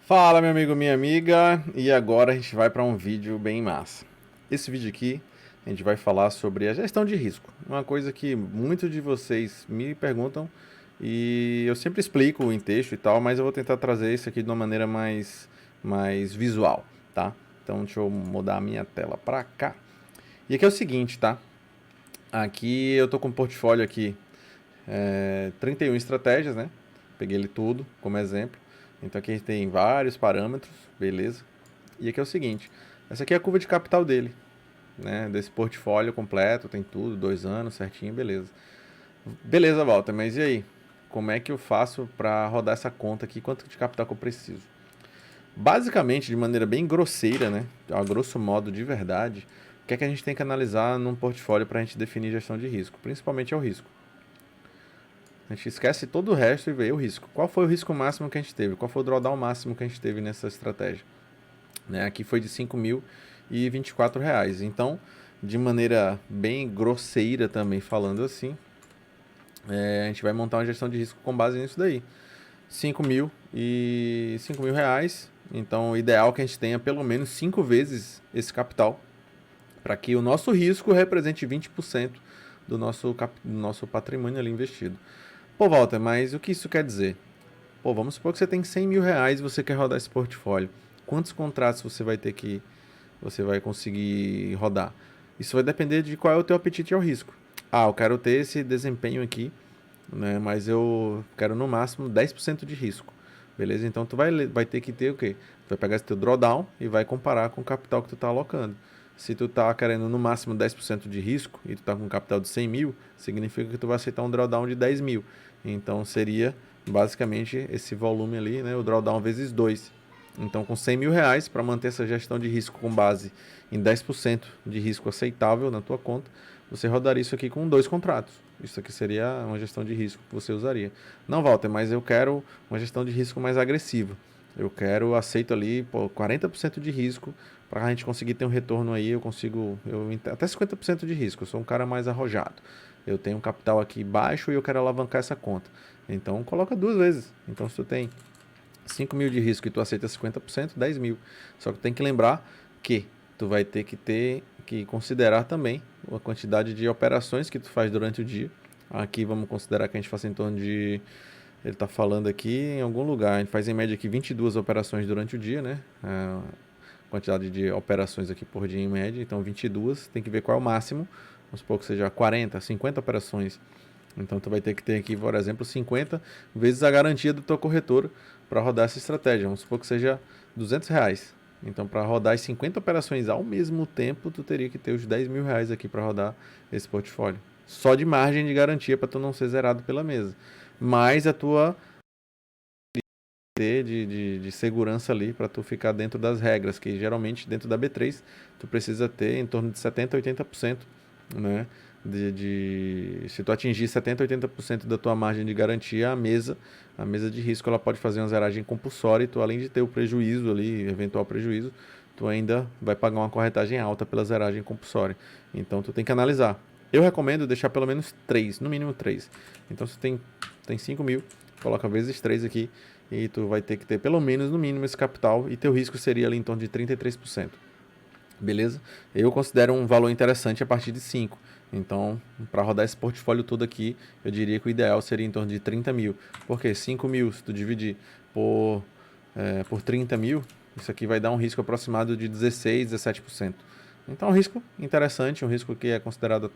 Fala, meu amigo, minha amiga, e agora a gente vai para um vídeo bem massa. Esse vídeo aqui a gente vai falar sobre a gestão de risco, uma coisa que muitos de vocês me perguntam e eu sempre explico em texto e tal, mas eu vou tentar trazer isso aqui de uma maneira mais visual, tá? Então deixa eu mudar a minha tela para cá. E aqui é o seguinte, tá? Aqui eu tô com um portfólio aqui 31 estratégias, né? Peguei ele tudo como exemplo. Então aqui a gente tem vários parâmetros, beleza? E aqui é o seguinte, essa aqui é a curva de capital dele, né? Desse portfólio completo, tem tudo, 2 anos, certinho, beleza. Beleza, Walter, mas e aí? Como é que eu faço para rodar essa conta aqui? Quanto de capital que eu preciso? Basicamente, de maneira bem grosseira, né? A grosso modo, de verdade, o que é que a gente tem que analisar num portfólio para a gente definir gestão de risco? Principalmente é o risco. A gente esquece todo o resto e vê o risco. Qual foi o risco máximo que a gente teve? Qual foi o drawdown máximo que a gente teve nessa estratégia? Né? Aqui foi de R$ 5.024. Então, de maneira bem grosseira também falando assim, a gente vai montar uma gestão de risco com base nisso daí. 5 mil reais. Então, o ideal é que a gente tenha pelo menos 5 vezes esse capital para que o nosso risco represente 20% do nosso patrimônio ali investido. Pô, Walter, mas o que isso quer dizer? Pô, vamos supor que você tem R$ 100.000 e você quer rodar esse portfólio. Quantos contratos você vai conseguir rodar? Isso vai depender de qual é o teu apetite ao risco. Ah, eu quero ter esse desempenho aqui, né? Mas eu quero no máximo 10% de risco. Beleza? Então tu vai ter que ter o quê? Tu vai pegar esse teu drawdown e vai comparar com o capital que tu está alocando. Se tu tá querendo no máximo 10% de risco e tu tá com um capital de 100 mil, significa que tu vai aceitar um drawdown de 10 mil. Então seria basicamente esse volume ali, né? O drawdown vezes 2. Então com R$ 100.000 para manter essa gestão de risco com base em 10% de risco aceitável na tua conta, você rodaria isso aqui com 2 contratos. Isso aqui seria uma gestão de risco que você usaria. Não, Walter, mas eu quero uma gestão de risco mais agressiva. Aceito ali, pô, 40% de risco para a gente conseguir ter um retorno aí. Até 50% de risco. Eu sou um cara mais arrojado. Eu tenho um capital aqui baixo e eu quero alavancar essa conta. Então coloca 2 vezes. Então se tu tem 5 mil de risco e tu aceita 50%, 10 mil. Só que tem que lembrar que tu vai ter que considerar também a quantidade de operações que tu faz durante o dia. Aqui vamos considerar que a gente faça em torno de. Ele está falando aqui em algum lugar. A gente faz em média aqui 22 operações durante o dia, né? A quantidade de operações aqui por dia em média. Então 22. Tem que ver qual é o máximo. Vamos supor que seja 40, 50 operações. Então tu vai ter que ter aqui, por exemplo, 50 vezes a garantia da tua corretora para rodar essa estratégia. Vamos supor que seja R$ 200. Então, para rodar as 50 operações ao mesmo tempo, tu teria que ter os R$ 10.000 aqui para rodar esse portfólio. Só de margem de garantia para tu não ser zerado pela mesa. Mais a tua de segurança ali para tu ficar dentro das regras, que geralmente dentro da B3 tu precisa ter em torno de 70 a 80%, né? Se tu atingir 70 a 80% da tua margem de garantia, a mesa de risco ela pode fazer uma zeragem compulsória e tu, além de ter o prejuízo ali, eventual prejuízo, tu ainda vai pagar uma corretagem alta pela zeragem compulsória. Então tu tem que analisar. Eu recomendo deixar pelo menos 3, no mínimo 3. Então se tem 5 mil, coloca vezes 3 aqui e tu vai ter que ter pelo menos, no mínimo, esse capital e teu risco seria ali em torno de 33%. Beleza? Eu considero um valor interessante a partir de 5. Então, para rodar esse portfólio todo aqui, eu diria que o ideal seria em torno de 30 mil. Porque 5 mil, se tu dividir por 30 mil, isso aqui vai dar um risco aproximado de 16, 17%. Então, é um risco interessante, um risco que é considerado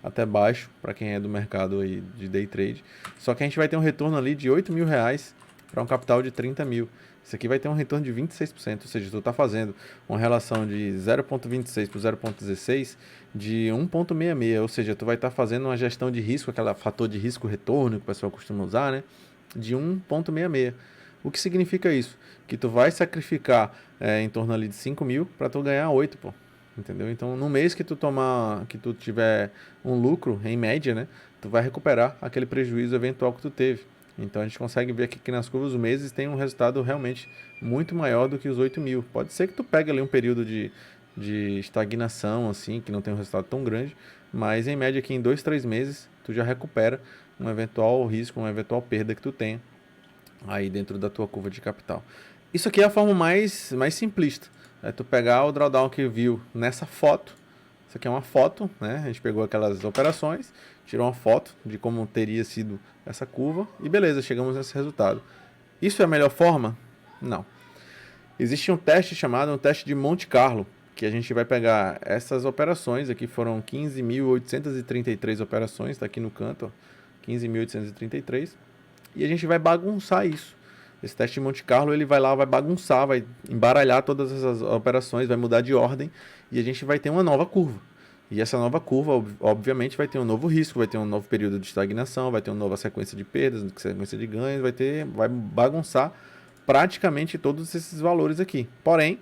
até baixo para quem é do mercado aí de day trade. Só que a gente vai ter um retorno ali de R$ 8.000 para um capital de 30 mil. Isso aqui vai ter um retorno de 26%, ou seja, tu está fazendo uma relação de 0,26 para 0,16 de 1,66, ou seja, tu vai estar fazendo uma gestão de risco, aquele fator de risco-retorno que o pessoal costuma usar, né, de 1,66. O que significa isso? Que tu vai sacrificar em torno ali de 5 mil para tu ganhar 8, pô. Entendeu? Então, no mês que tu tiver um lucro, em média, né, tu vai recuperar aquele prejuízo eventual que tu teve. Então a gente consegue ver aqui que nas curvas os meses tem um resultado realmente muito maior do que os 8 mil. Pode ser que tu pegue ali um período de estagnação, assim, que não tem um resultado tão grande, mas em média aqui em 2, 3 meses tu já recupera um eventual risco, uma eventual perda que tu tenha aí dentro da tua curva de capital. Isso aqui é a forma mais simplista. É tu pegar o drawdown que viu nessa foto. Isso aqui é uma foto, né? A gente pegou aquelas operações, tirou uma foto de como teria sido essa curva e beleza, chegamos nesse resultado. Isso é a melhor forma? Não. Existe um teste chamado um teste de Monte Carlo, que a gente vai pegar essas operações, aqui foram 15.833 operações, está aqui no canto, ó, 15.833, e a gente vai bagunçar isso. Esse teste de Monte Carlo, ele vai lá, vai bagunçar, vai embaralhar todas essas operações, vai mudar de ordem, e a gente vai ter uma nova curva. E essa nova curva, obviamente, vai ter um novo risco, vai ter um novo período de estagnação, vai ter uma nova sequência de perdas, sequência de ganhos, vai bagunçar praticamente todos esses valores aqui. Porém,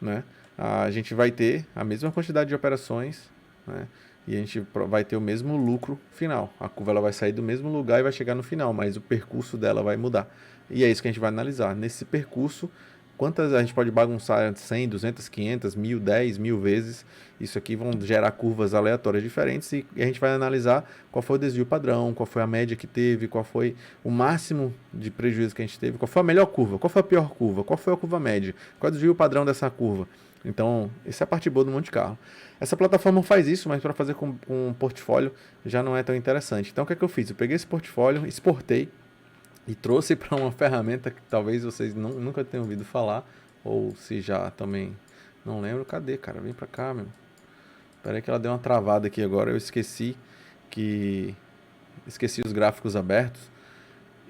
né, a gente vai ter a mesma quantidade de operações, né, e a gente vai ter o mesmo lucro final. A curva ela vai sair do mesmo lugar e vai chegar no final, mas o percurso dela vai mudar. E é isso que a gente vai analisar. Nesse percurso, quantas a gente pode bagunçar 100, 200, 500, 1000, 10 mil vezes. Isso aqui vão gerar curvas aleatórias diferentes e a gente vai analisar qual foi o desvio padrão, qual foi a média que teve, qual foi o máximo de prejuízo que a gente teve, qual foi a melhor curva, qual foi a pior curva, qual foi a curva média, qual é o desvio padrão dessa curva. Então, essa é a parte boa do Monte Carlo. Essa plataforma faz isso, mas para fazer com um portfólio já não é tão interessante. Então, o que é que eu fiz? Eu peguei esse portfólio, exportei, e trouxe para uma ferramenta que talvez vocês nunca tenham ouvido falar, ou se já também não lembro. Cadê, cara? Vem para cá, meu. Espera aí que ela deu uma travada aqui agora. Eu esqueci os gráficos abertos.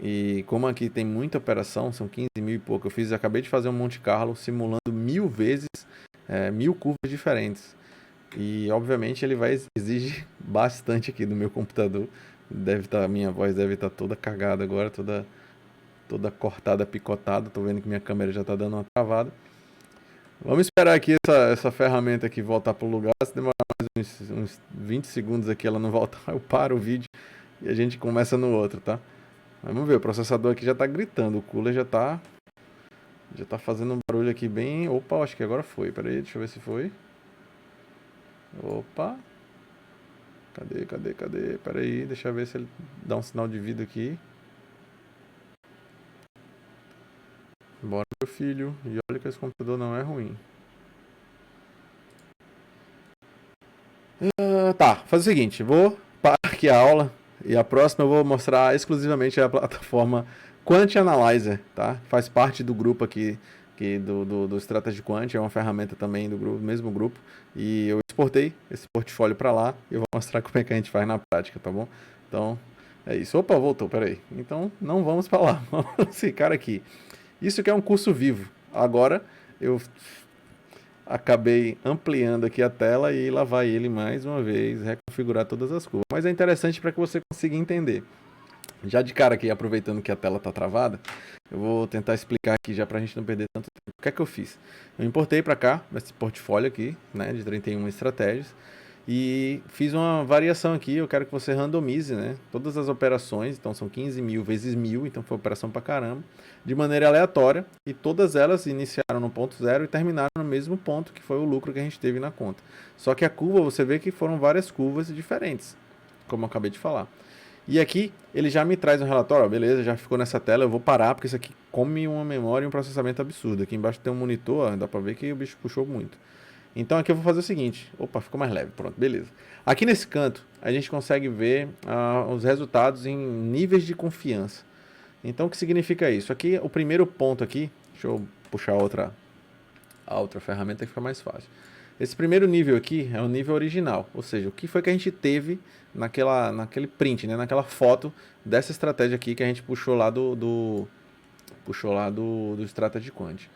E como aqui tem muita operação, são 15 mil e pouco, acabei de fazer um Monte Carlo simulando 1000 vezes, 1000 curvas diferentes. E obviamente ele vai exigir bastante aqui do meu computador. Minha voz deve estar toda cagada agora, toda cortada, picotada. Tô vendo que minha câmera já tá dando uma travada. Vamos esperar aqui essa ferramenta aqui voltar pro lugar. Se demorar mais uns 20 segundos aqui ela não voltar, eu paro o vídeo e a gente começa no outro, tá? Vamos ver, o processador aqui já tá gritando, o cooler já tá fazendo um barulho aqui bem... Opa, acho que agora foi. Pera aí, deixa eu ver se foi. Opa. Cadê? Pera aí, deixa eu ver se ele dá um sinal de vida aqui. Bora, meu filho. E olha que esse computador não é ruim. Tá, faz o seguinte. Vou parar aqui a aula. E a próxima eu vou mostrar exclusivamente a plataforma Quant Analyzer, tá? Faz parte do grupo aqui do Strategy Quant, é uma ferramenta também do mesmo grupo. E eu exportei esse portfólio para lá e eu vou mostrar como é que a gente faz na prática, tá bom? Então, é isso. Opa, voltou, peraí. Então, não vamos para lá, vamos ficar aqui. Isso que é um curso vivo. Agora, eu acabei ampliando aqui a tela e lá vai ele mais uma vez, reconfigurar todas as curvas. Mas é interessante para que você consiga entender. Já de cara aqui, aproveitando que a tela está travada, eu vou tentar explicar aqui já para a gente não perder tanto tempo. O que é que eu fiz? Eu importei para cá, esse portfólio aqui, né, de 31 estratégias, e fiz uma variação aqui. Eu quero que você randomize, né, todas as operações, então são 15 mil vezes 1000, então foi operação para caramba, de maneira aleatória, e todas elas iniciaram no ponto zero e terminaram no mesmo ponto, que foi o lucro que a gente teve na conta. Só que a curva, você vê que foram várias curvas diferentes, como eu acabei de falar. E aqui ele já me traz um relatório, ó, beleza, já ficou nessa tela, eu vou parar porque isso aqui come uma memória e um processamento absurdo. Aqui embaixo tem um monitor, ó, dá pra ver que o bicho puxou muito. Então aqui eu vou fazer o seguinte, opa, ficou mais leve, pronto, beleza. Aqui nesse canto a gente consegue ver os resultados em níveis de confiança. Então o que significa isso? Aqui o primeiro ponto aqui, deixa eu puxar a outra ferramenta que fica mais fácil. Esse primeiro nível aqui é o nível original, ou seja, o que foi que a gente teve naquele print, né, naquela foto dessa estratégia aqui que a gente puxou lá do Strategy Quant.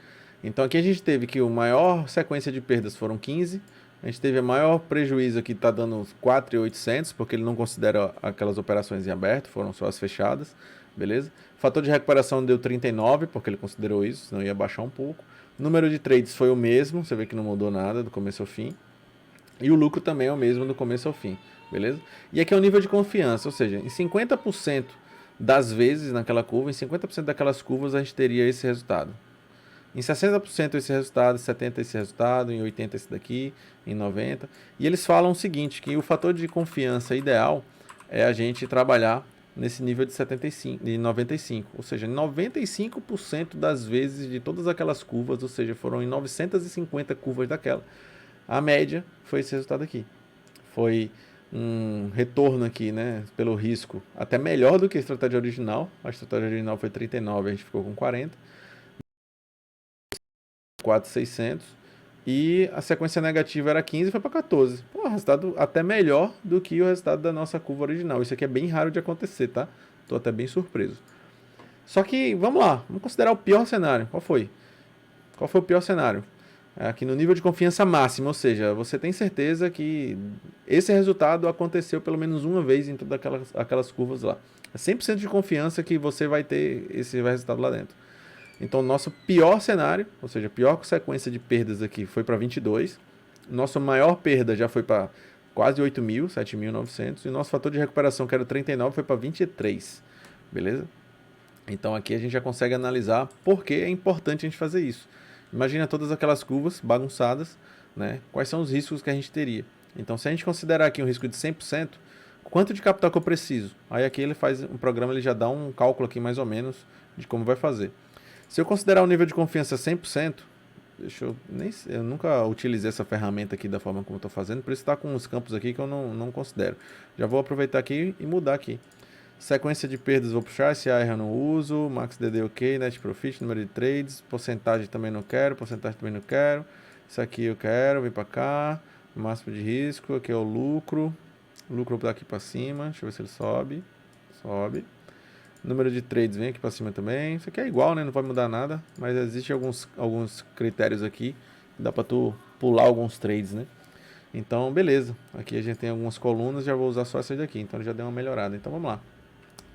Então aqui a gente teve que o maior sequência de perdas foram 15, a gente teve a maior prejuízo aqui, está dando 4.800, porque ele não considera aquelas operações em aberto, foram só as fechadas, beleza? Fator de recuperação deu 39, porque ele considerou isso, senão ia baixar um pouco. O número de trades foi o mesmo, você vê que não mudou nada do começo ao fim. E o lucro também é o mesmo do começo ao fim, beleza? E aqui é o nível de confiança, ou seja, em 50% das vezes naquela curva, em 50% daquelas curvas a gente teria esse resultado. Em 60% esse resultado, em 70% esse resultado, em 80% esse daqui, em 90%. E eles falam o seguinte, que o fator de confiança ideal é a gente trabalhar nesse nível de 75, de 95. Ou seja, 95% das vezes de todas aquelas curvas, ou seja, foram em 950 curvas daquela, a média foi esse resultado aqui. Foi um retorno aqui, né, pelo risco, até melhor do que a estratégia original. A estratégia original foi 39, a gente ficou com 40. 4,600. E a sequência negativa era 15 e foi para 14. Pô, resultado até melhor do que o resultado da nossa curva original. Isso aqui é bem raro de acontecer, tá? Tô até bem surpreso. Só que, vamos lá, vamos considerar o pior cenário. Qual foi? Qual foi o pior cenário? Aqui no nível de confiança máxima, ou seja, você tem certeza que esse resultado aconteceu pelo menos uma vez em todas aquelas curvas lá. É 100% de confiança que você vai ter esse resultado lá dentro. Então, nosso pior cenário, ou seja, a pior sequência de perdas aqui foi para 22. Nossa maior perda já foi para quase 8.000, 7.900. E o nosso fator de recuperação, que era 39, foi para 23. Beleza? Então, aqui a gente já consegue analisar por que é importante a gente fazer isso. Imagina todas aquelas curvas bagunçadas, né? Quais são os riscos que a gente teria. Então, se a gente considerar aqui um risco de 100%, quanto de capital que eu preciso? Aí aqui ele faz um programa, ele já dá um cálculo aqui mais ou menos de como vai fazer. Se eu considerar o nível de confiança 100%, eu nunca utilizei essa ferramenta aqui da forma como eu estou fazendo, por isso está com uns campos aqui que eu não considero. Já vou aproveitar aqui e mudar aqui. Sequência de perdas vou puxar, esse AR eu não uso, Max DD ok, Net Profit, número de trades, porcentagem também não quero, porcentagem também não quero. Isso aqui eu quero, vem para cá, máximo de risco, aqui é o lucro. O lucro daqui para cima, deixa eu ver se ele sobe. Sobe. Número de trades vem aqui para cima também. Isso aqui é igual, né? Não vai mudar nada. Mas existem alguns critérios aqui. Dá para tu pular alguns trades, né? Então, beleza. Aqui a gente tem algumas colunas. Já vou usar só essas daqui. Então, já deu uma melhorada. Então, vamos lá.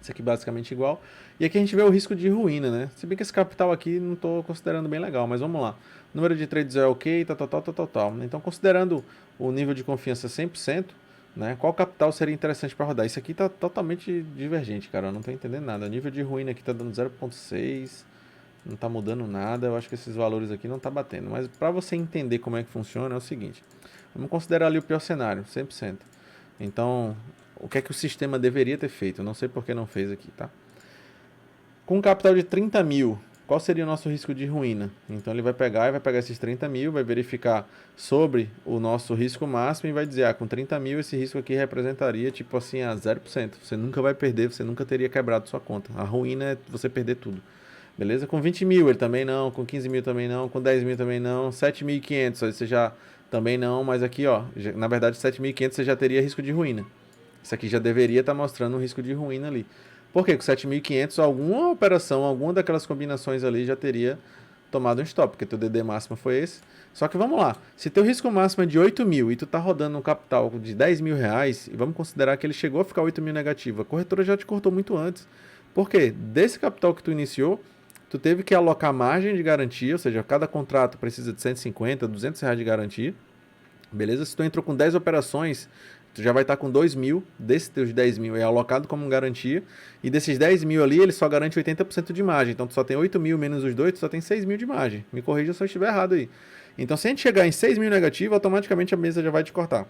Isso aqui basicamente igual. E aqui a gente vê o risco de ruína, né? Se bem que esse capital aqui não estou considerando bem legal. Mas vamos lá. O número de trades é ok, tal. Então, considerando o nível de confiança 100%, né? Qual capital seria interessante para rodar? Isso aqui está totalmente divergente, cara. Eu não estou entendendo nada. O nível de ruína aqui está dando 0,6. Não está mudando nada. Eu acho que esses valores aqui não tá batendo. Mas para você entender como é que funciona, é o seguinte. Vamos considerar ali o pior cenário, 100%. Então, o que é que o sistema deveria ter feito? Eu não sei por que não fez aqui, tá? Com um capital de 30 mil, qual seria o nosso risco de ruína? Então ele vai pegar esses 30 mil, vai verificar sobre o nosso risco máximo e vai dizer, com 30 mil esse risco aqui representaria tipo assim a 0%. Você nunca vai perder, você nunca teria quebrado sua conta. A ruína é você perder tudo. Beleza? Com 20 mil ele também não, com 15 mil também não, com 10 mil também não, 7.500 você já também não, mas aqui ó, na verdade 7.500 você já teria risco de ruína. Isso aqui já deveria estar mostrando um risco de ruína ali. Por quê? Com 7.500, alguma operação, alguma daquelas combinações ali já teria tomado um stop, porque teu DD máximo foi esse. Só que vamos lá, se teu risco máximo é de 8 mil e tu tá rodando um capital de 10 mil reais, e vamos considerar que ele chegou a ficar 8 mil negativo, a corretora já te cortou muito antes. Por quê? Desse capital que tu iniciou, tu teve que alocar margem de garantia, ou seja, cada contrato precisa de 150, 200 reais de garantia. Beleza? Se tu entrou com 10 operações, tu já vai estar com 2 mil, desses teus 10 mil é alocado como garantia, e desses 10 mil ali, ele só garante 80% de margem, então tu só tem 8 mil menos os dois, tu só tem 6 mil de margem. Me corrija se eu estiver errado aí. Então se a gente chegar em 6 mil negativo, automaticamente a mesa já vai te cortar.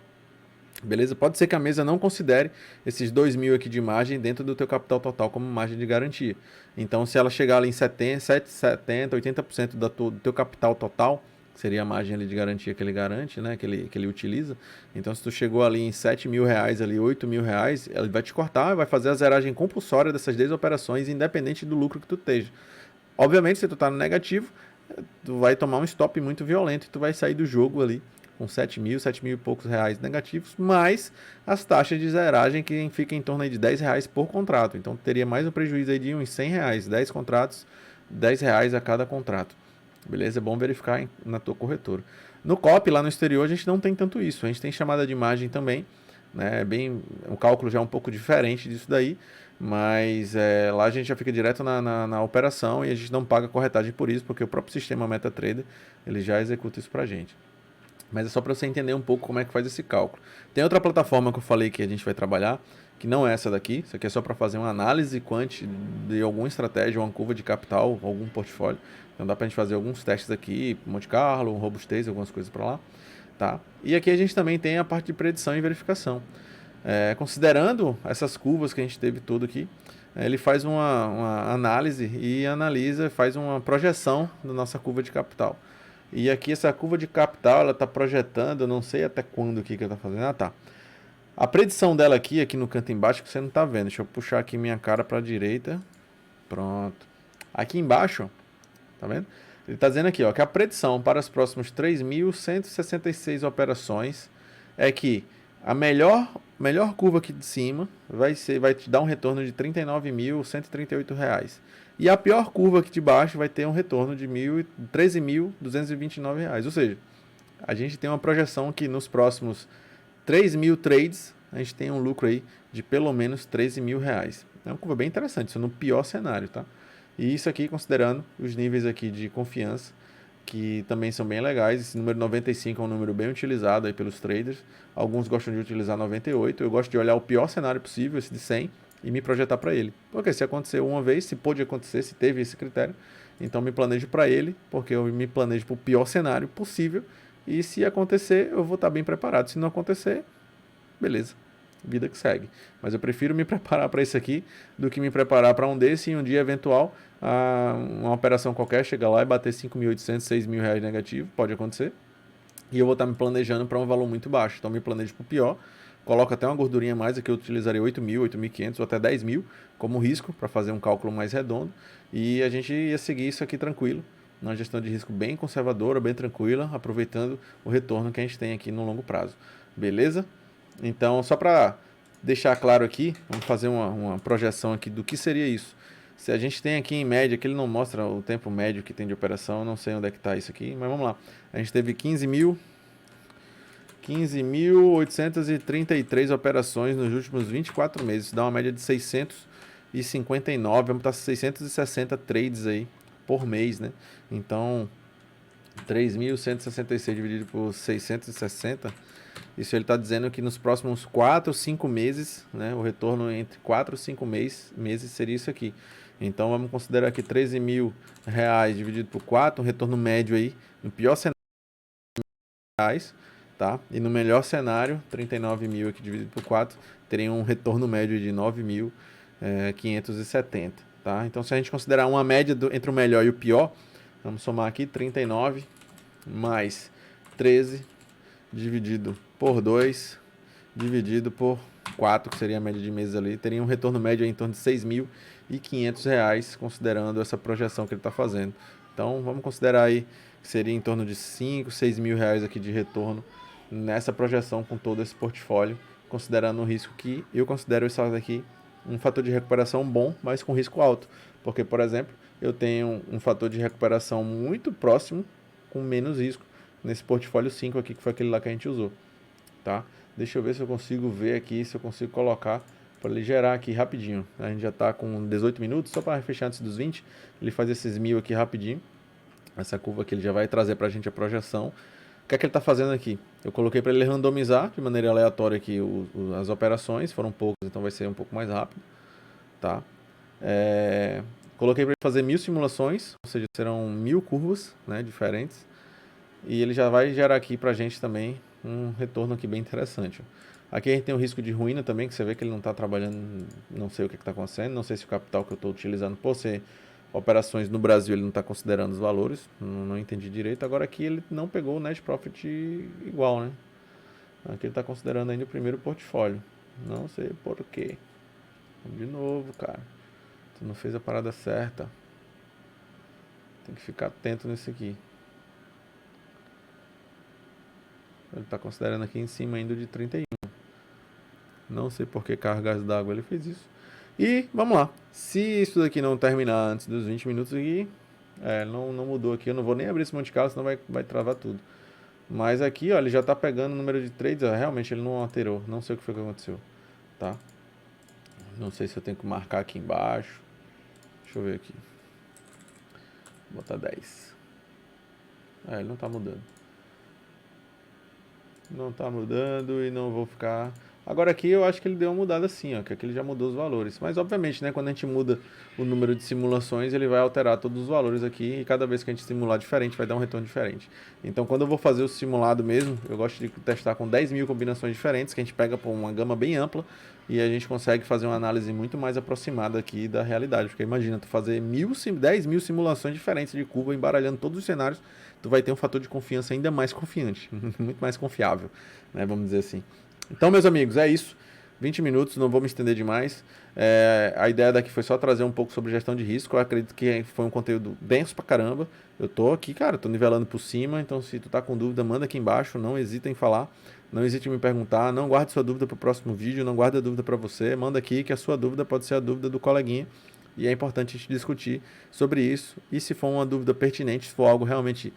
Beleza? Pode ser que a mesa não considere esses 2 mil aqui de margem dentro do teu capital total como margem de garantia. Então se ela chegar ali em 70, 80% do teu capital total, seria a margem ali de garantia que ele garante, né, que ele utiliza. Então, se tu chegou ali em 7 mil reais, ali, 8 mil reais, ele vai te cortar, vai fazer a zeragem compulsória dessas 10 operações, independente do lucro que tu esteja. Obviamente, se tu tá no negativo, tu vai tomar um stop muito violento e tu vai sair do jogo ali com 7 mil e poucos reais negativos, mais as taxas de zeragem que fica em torno aí de 10 reais por contrato. Então, teria mais um prejuízo aí de uns 100 reais, 10 contratos, 10 reais a cada contrato. Beleza? É bom verificar na tua corretora. No COP, lá no exterior, a gente não tem tanto isso. A gente tem chamada de imagem também, né? O cálculo já é um pouco diferente disso daí, mas lá a gente já fica direto na operação e a gente não paga corretagem por isso, porque o próprio sistema MetaTrader, ele já executa isso pra gente. Mas é só para você entender um pouco como é que faz esse cálculo. Tem outra plataforma que eu falei que a gente vai trabalhar, que não é essa daqui. Isso aqui é só para fazer uma análise quant de alguma estratégia, uma curva de capital, algum portfólio. Então dá para a gente fazer alguns testes aqui, Monte Carlo, robustez, algumas coisas para lá. Tá? E aqui a gente também tem a parte de predição e verificação. Considerando essas curvas que a gente teve tudo aqui, ele faz uma análise e analisa, faz uma projeção da nossa curva de capital. E aqui essa curva de capital, ela está projetando, eu não sei até quando que ela está fazendo. Ah, tá. A predição dela aqui no canto embaixo, que você não está vendo. Deixa eu puxar aqui minha cara para a direita. Pronto. Aqui embaixo, tá vendo? Ele está dizendo aqui, ó, que a predição para os próximos 3.166 operações é que a melhor curva aqui de cima vai te dar um retorno de R$ 39.138. E a pior curva aqui de baixo vai ter um retorno de R$ 13.229. Ou seja, a gente tem uma projeção que nos próximos 3.000 trades a gente tem um lucro aí de pelo menos R$ 13.000. É uma curva bem interessante, isso no pior cenário, tá? E isso aqui considerando os níveis aqui de confiança, que também são bem legais. Esse número 95 é um número bem utilizado aí pelos traders. Alguns gostam de utilizar 98. Eu gosto de olhar o pior cenário possível, esse de 100, e me projetar para ele. Porque se aconteceu uma vez, se pôde acontecer, se teve esse critério, então me planejo para ele, porque eu me planejo para o pior cenário possível. E se acontecer, eu vou estar bem preparado. Se não acontecer, beleza, vida que segue. Mas eu prefiro me preparar para isso aqui do que me preparar para um desse e um dia eventual, uma operação qualquer chegar lá e bater 5.800, 6.000 reais negativo, pode acontecer. E eu vou estar me planejando para um valor muito baixo. Então me planejo para o pior, coloco até uma gordurinha a mais, aqui eu utilizaria 8.000, 8.500 ou até 10.000 como risco para fazer um cálculo mais redondo. E a gente ia seguir isso aqui tranquilo, uma gestão de risco bem conservadora, bem tranquila, aproveitando o retorno que a gente tem aqui no longo prazo. Beleza? Então, só para deixar claro aqui, vamos fazer uma projeção aqui do que seria isso. Se a gente tem aqui em média, que ele não mostra o tempo médio que tem de operação, eu não sei onde é que está isso aqui, mas vamos lá. A gente teve 15.833 operações nos últimos 24 meses. Isso dá uma média de 659, vamos estar 660 trades aí por mês, né? Então, 3.166 dividido por 660, isso ele está dizendo que nos próximos 4 ou 5 meses, né, o retorno entre 4 e 5 meses seria isso aqui. Então vamos considerar aqui 13 mil reais dividido por 4, um retorno médio aí, no pior cenário, reais, tá? E no melhor cenário, 39 mil aqui dividido por 4, teria um retorno médio de 9.570, tá? Então se a gente considerar uma média entre o melhor e o pior, vamos somar aqui 39 mais 13 dividido por 2, dividido por 4, que seria a média de meses ali, teria um retorno médio em torno de R$ 6.500, considerando essa projeção que ele está fazendo. Então, vamos considerar aí que seria em torno de 5, 6 mil reais aqui de retorno nessa projeção com todo esse portfólio, considerando o risco que eu considero isso aqui um fator de recuperação bom, mas com risco alto. Porque, por exemplo, eu tenho um fator de recuperação muito próximo, com menos risco, nesse portfólio 5 aqui, que foi aquele lá que a gente usou, tá? Deixa eu ver se eu consigo ver aqui, se eu consigo colocar para ele gerar aqui rapidinho. A gente já está com 18 minutos, só para fechar antes dos 20, ele faz esses 1.000 aqui rapidinho. Essa curva aqui ele já vai trazer para a gente a projeção. O que é que ele está fazendo aqui? Eu coloquei para ele randomizar de maneira aleatória aqui as operações, foram poucas, então vai ser um pouco mais rápido, tá? Coloquei para ele fazer 1.000 simulações, ou seja, serão 1.000 curvas, né, diferentes. E ele já vai gerar aqui para a gente também um retorno aqui bem interessante. Aqui a gente tem o risco de ruína também, que você vê que ele não está trabalhando, não sei o que está acontecendo, não sei se o capital que eu estou utilizando por ser operações no Brasil ele não está considerando os valores, não entendi direito. Agora aqui ele não pegou o net profit igual, né? Aqui ele está considerando ainda o primeiro portfólio, não sei por quê. De novo, cara, tu não fez a parada certa, tem que ficar atento nesse aqui. Ele está considerando aqui em cima ainda de 31. Não sei por que cargas d'água ele fez isso. E vamos lá. Se isso daqui não terminar antes dos 20 minutos aqui, não mudou aqui. Eu não vou nem abrir esse Monte Carlo, senão vai travar tudo. Mas aqui, ó, ele já está pegando o número de trades. Ó, realmente ele não alterou. Não sei o que foi que aconteceu. Tá? Não sei se eu tenho que marcar aqui embaixo. Deixa eu ver aqui. Vou botar 10. Ele não está mudando. Não está mudando e não vou ficar Agora aqui eu acho que ele deu uma mudada assim, ó, que aqui ele já mudou os valores. Mas obviamente, né, quando a gente muda o número de simulações, ele vai alterar todos os valores aqui e cada vez que a gente simular diferente, vai dar um retorno diferente. Então quando eu vou fazer o simulado mesmo, eu gosto de testar com 10 mil combinações diferentes, que a gente pega por uma gama bem ampla e a gente consegue fazer uma análise muito mais aproximada aqui da realidade. Porque imagina, tu fazer 10 mil simulações diferentes de curva, embaralhando todos os cenários, tu vai ter um fator de confiança ainda mais confiante, muito mais confiável, né, vamos dizer assim. Então, meus amigos, é isso. 20 minutos, não vou me estender demais. A ideia daqui foi só trazer um pouco sobre gestão de risco. Eu acredito que foi um conteúdo denso pra caramba. Eu tô aqui, cara, tô nivelando por cima. Então, se tu tá com dúvida, manda aqui embaixo. Não hesita em falar. Não hesite em me perguntar. Não guarde sua dúvida pro próximo vídeo. Não guarde a dúvida pra você. Manda aqui que a sua dúvida pode ser a dúvida do coleguinha. E é importante a gente discutir sobre isso. E se for uma dúvida pertinente, se for algo realmente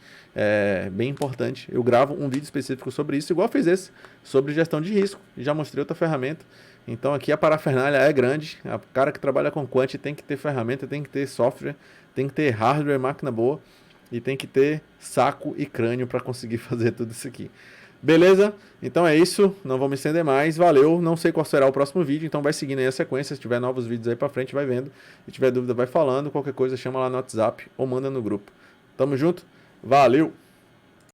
bem importante, eu gravo um vídeo específico sobre isso, igual fiz esse, sobre gestão de risco. Já mostrei outra ferramenta. Então aqui a parafernália é grande. O cara que trabalha com quant tem que ter ferramenta, tem que ter software, tem que ter hardware, máquina boa. E tem que ter saco e crânio para conseguir fazer tudo isso aqui. Beleza? Então é isso, não vou me estender mais, valeu, não sei qual será o próximo vídeo, então vai seguindo aí a sequência, se tiver novos vídeos aí pra frente, vai vendo, se tiver dúvida vai falando, qualquer coisa chama lá no WhatsApp ou manda no grupo. Tamo junto, valeu!